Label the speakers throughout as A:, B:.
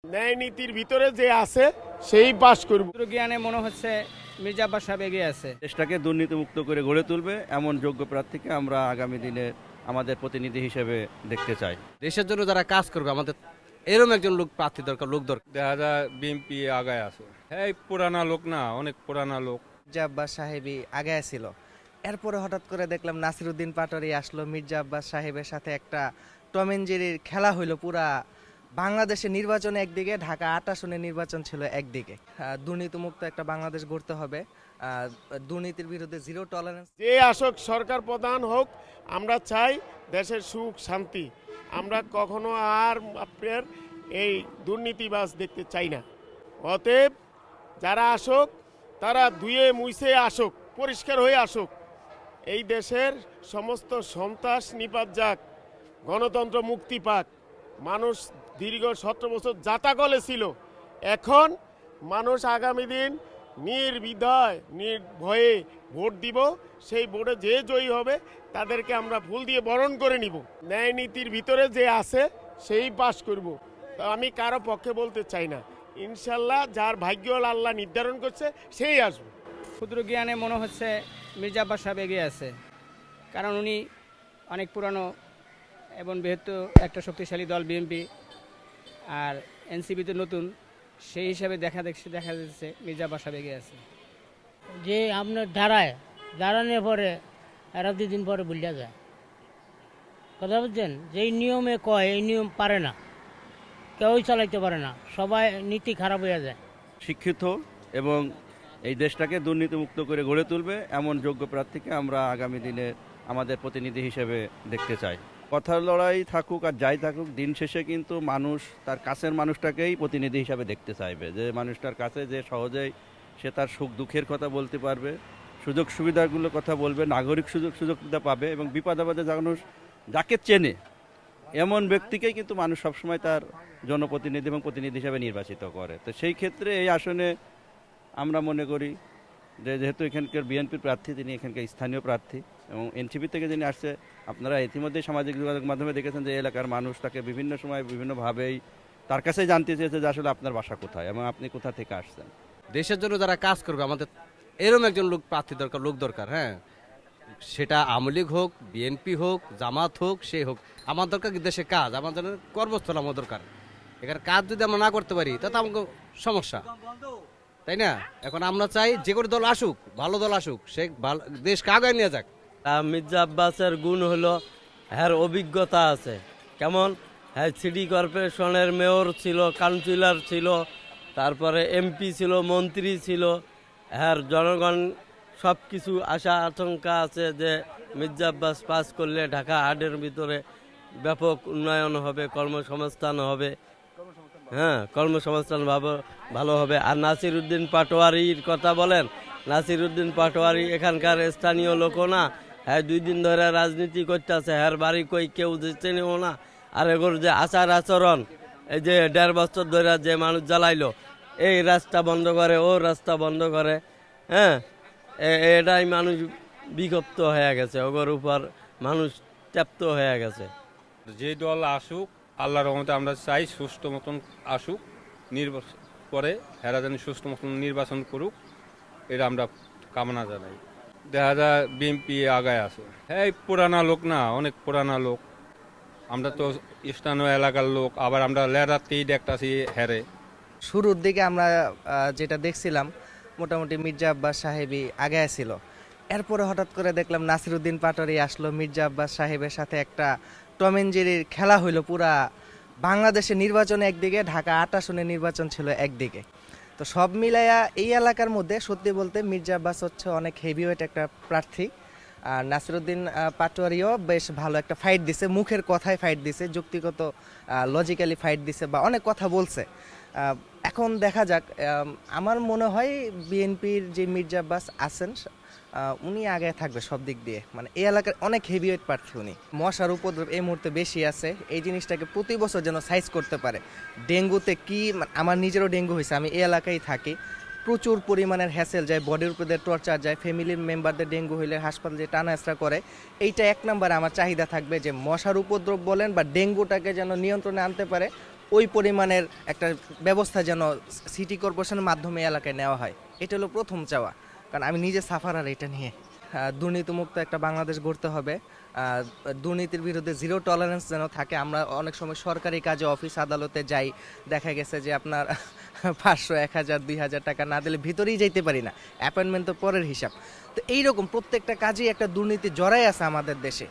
A: ন্যায় নীতির ভিতরে যে আছে সেই পাশ করব।
B: জ্ঞানে মনে হচ্ছে মির্জা আব্বাস সাহেব এগিয়ে আছে।
C: দেশটাকে দুর্নীতিমুক্ত করে গড়ে তুলবে এমন যোগ্য প্রার্থীকে আমরা আগামী দিনে আমাদের প্রতিনিধি হিসেবে দেখতে চাই।
D: দেশের জন্য যারা কাজ করবে আমাদের এরকম একজন লোক প্রার্থী দরকার, লোক দরকার।
E: দেখা যায় বিএনপি আগায় আছে, হ্যাঁ পুরানা লোক না, অনেক পুরানা লোক।
F: মির্জা আব্বাস সাহেবই আগে ছিল, এরপরে হঠাৎ করে দেখলাম নাসিরউদ্দিন পাটোয়ারি আসলো। মির্জা আব্বাস সাহেবের সাথে একটা টম এন্ড জেরির খেলা হইলো। পুরা বাংলাদেশের নির্বাচন একদিকে, ঢাকা ৮ আসনের নির্বাচন ছিল একদিকে। দুর্নীতিমুক্ত একটা বাংলাদেশ গড়তে হবে, দুর্নীতির বিরুদ্ধে জিরো টলারেন্স।
A: যে আসক সরকার প্রধান হোক, আমরা চাই দেশের সুখ শান্তি। আমরা কখনো আর আপনার এই দুর্নীতিবাজ দেখতে চাই না। অতএব যারা আসুক তারা ধুয়ে মুছে আসুক, পরিষ্কার হয়ে আসুক। এই দেশের সমস্ত সন্ত্রাস নিপাত যাক, গণতন্ত্র মুক্তি পাক। মানুষ দীর্ঘ 17 বছর জাতাকলে ছিল, এখন মানুষ আগামী দিন নির্দ্বিধায় নির্ভয়ে ভোট দিব। সেই ভোটে যে জয়ী হবে তাদেরকে আমরা ফুল দিয়ে বরণ করে নিব। ন্যায় নীতির ভিতরে যে আছে সেই পাশ করব। তো আমি কারো পক্ষে বলতে চাই না, ইনশাল্লাহ যার ভাগ্য আল্লাহ নির্ধারণ করছে সেই আসবে।
B: ক্ষুদ্র জ্ঞানে মনে হচ্ছে মির্জা আব্বাস সাহেব এগিয়ে আছে, কারণ উনি অনেক পুরানো এবং বৃহত্তর একটা শক্তিশালী দল বিএনপি, আর এনসিপিতে নতুন, সেই হিসাবে দেখা যাচ্ছে মির্জা আব্বাস সাহেব এগিয়ে আছে।
G: যে আপনার দাঁড়ানোর পরে এরা 2 দিন পরে ভুলিয়া যায়। কথা বুঝছেন, যেই নিয়মে কয় এই নিয়ম পারে না, কেউই চালাইতে পারে না, সবাই নীতি খারাপ হয়ে যায়।
C: শিক্ষিত এবং এই দেশটাকে দুর্নীতিমুক্ত করে গড়ে তুলবে এমন যোগ্য প্রার্থীকে আমরা আগামী দিনে আমাদের প্রতিনিধি হিসেবে দেখতে চাই। কথার লড়াই থাকুক আর যাই থাকুক, দিন শেষে কিন্তু মানুষ তার কাছের মানুষটাকেই প্রতিনিধি হিসাবে দেখতে চাইবে, যে মানুষটার কাছে যে সহজেই সে তার সুখ দুঃখের কথা বলতে পারবে, সুযোগ সুবিধাগুলোর কথা বলবে, নাগরিক সুযোগ সুবিধা পাবে এবং বিপদ আপদে মানুষ যাকে চেনে এমন ব্যক্তিকেই কিন্তু মানুষ সবসময় তার জনপ্রতিনিধি এবং প্রতিনিধি হিসাবে নির্বাচিত করে। তো সেই ক্ষেত্রে এই আসনে আমরা মনে করি যে যেহেতু এখানকার বিএনপির প্রার্থী, তিনি এখানকার স্থানীয় প্রার্থী এবং এনসিপি থেকে যিনি আসছে, আপনারা ইতিমধ্যেই সামাজিক যোগাযোগ মাধ্যমে দেখেছেন যে এলাকার মানুষ তাকে বিভিন্ন সময় বিভিন্নভাবেই তার কাছেই জানতে চেয়েছে যে আসলে আপনার বাসা কোথায় এবং আপনি কোথা থেকে আসছেন।
D: দেশের জন্য যারা কাজ করবে আমাদের এরকম একজন লোক প্রার্থী দরকার, লোক দরকার। হ্যাঁ, সেটা আওয়ামী লীগ হোক, বিএনপি হোক, জামাত হোক, সে হোক, আমার দরকার কি দেশে কাজ, আমার জন্য কর্মস্থল আমার দরকার। এখানে কাজ যদি আমরা না করতে পারি তাতে আমাকে সমস্যা, তাই না? এখন আমরা চাই যে কোনো দল আসুক, ভালো দল আসুক, সে দেশকে আগায় নিয়ে যাক।
H: মির্জা আব্বাসের গুণ হলো হ্যার অভিজ্ঞতা আছে। কেমন? হ্যাঁ, সিটি কর্পোরেশনের মেয়র ছিল, কাউন্সিলর ছিল, তারপরে এমপি ছিল, মন্ত্রী ছিল। হ্যাঁ, জনগণ সব কিছু আশা আশঙ্কা আছে যে মির্জা আব্বাস পাস করলে ঢাকা হাটের ভিতরে ব্যাপক উন্নয়ন হবে, কর্মসংস্থান হবে। হ্যাঁ, কর্মসংস্থান ভালো হবে। আর নাসিরউদ্দিন পাটোয়ারির কথা বলেন, নাসিরউদ্দিন পাটোয়ারি এখানকার স্থানীয় লোক না। হ্যাঁ, 2 দিন ধরে রাজনীতি করতেছে, হ্যার বাড়ি কই কেউ চেনেও না। আর এগুলোর যে আচার আচরণ, এই যে 1.5 বছর ধরে যে মানুষ জ্বালাইলো, এই রাস্তা বন্ধ করে, ও রাস্তা বন্ধ করে, হ্যাঁ, এটাই মানুষ বিক্ষুব্ধ হয়ে গেছে, ওগর উপর মানুষ ত্যক্ত হয়ে গেছে।
E: যে দল আসুক, আল্লাহর রহমতে আমরা চাই সুষ্ঠু মতন আসুক, নির্বাচন করে এরা যেন সুষ্ঠু মতন নির্বাচন করুক, এটা আমরা কামনা জানাই। দেখা যায় বিএনপি আগায় আছে, হ্যাঁ পুরানা লোক না, অনেক পুরানা লোক। আমরা তো স্থানীয় এলাকার লোক, আবার আমরা লেরাতেই দেখতেছি হেরে।
F: শুরুর দিকে আমরা যেটা দেখছিলাম, মোটামুটি মির্জা আব্বাস সাহেবই আগে ছিল, এরপরে হঠাৎ করে দেখলাম নাসিরউদ্দিন পাটোয়ারি আসলো। মির্জা আব্বাস সাহেবের সাথে একটা টম এন্ড জেরির খেলা হইলো। পুরা বাংলাদেশের নির্বাচন একদিকে, ঢাকা 8 আসনের নির্বাচন ছিল একদিকে। তো সব মিলাইয়া এই এলাকার মধ্যে সত্যি বলতে মির্জা আব্বাস হচ্ছে অনেক হেভিওয়েট একটা প্রার্থী, আর নাসিরউদ্দিন পাটোয়ারিও বেশ ভালো একটা ফাইট দিছে, মুখের কথায় ফাইট দিছে, যুক্তিগত লজিক্যালি ফাইট দিছে বা অনেক কথা বলছে। এখন দেখা যাক, আমার মনে হয় বিএনপির যে মির্জা আব্বাস আছেন উনি আগে থাকবে সব দিক দিয়ে। মানে এই এলাকার অনেক হেভিওয়েট প্রার্থী উনি। মশার উপদ্রব এই মুহূর্তে বেশি আছে, এই জিনিসটাকে প্রতি বছর যেন সাইজ করতে পারে। ডেঙ্গুতে কি, আমার নিজেরও ডেঙ্গু হয়েছে, আমি এই এলাকায় থাকি। প্রচুর পরিমাণের হ্যাসেল যায়, বডির উপরে টর্চার যায়, ফ্যামিলি মেম্বারদের ডেঙ্গু হইলে হাসপাতালে টানা হেঁচড়া করে। এইটা 1 নম্বরে আমার চাহিদা থাকবে যে মশার উপদ্রব বলেন বা ডেঙ্গুটাকে যেন নিয়ন্ত্রণে আনতে পারে ওই পরিমাণের একটা ব্যবস্থা যেন সিটি কর্পোরেশনের মাধ্যমে এলাকায় নেওয়া হয়, এটা হলো প্রথম চাওয়া। কারণ আমি নিজে সাফারার এটা নিয়ে। দুর্নীতিমুক্ত একটা বাংলাদেশ গড়তে হবে, দুর্নীতির বিরুদ্ধে জিরো টলারেন্স যেন থাকে। আমরা অনেক সময় সরকারি কাজে অফিস আদালতে যাই, দেখা গেছে যে আপনার 500, 1000, 2000 টাকা না দিলে ভিতরেই যাইতে পারি না, অ্যাপয়েন্টমেন্ট তো পরের হিসাব। তো এইরকম প্রত্যেকটা কাজেই একটা দুর্নীতি জড়াই আছে আমাদের দেশে।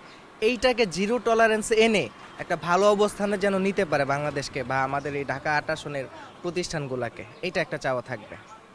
F: এইটাকে জিরো টলারেন্স এনে একটা ভালো অবস্থানে যেন নিতে পারে বাংলাদেশকে বা আমাদের এই ঢাকা 8 আসনের প্রতিষ্ঠানগুলোকে, এইটা একটা চাওয়া থাকবে।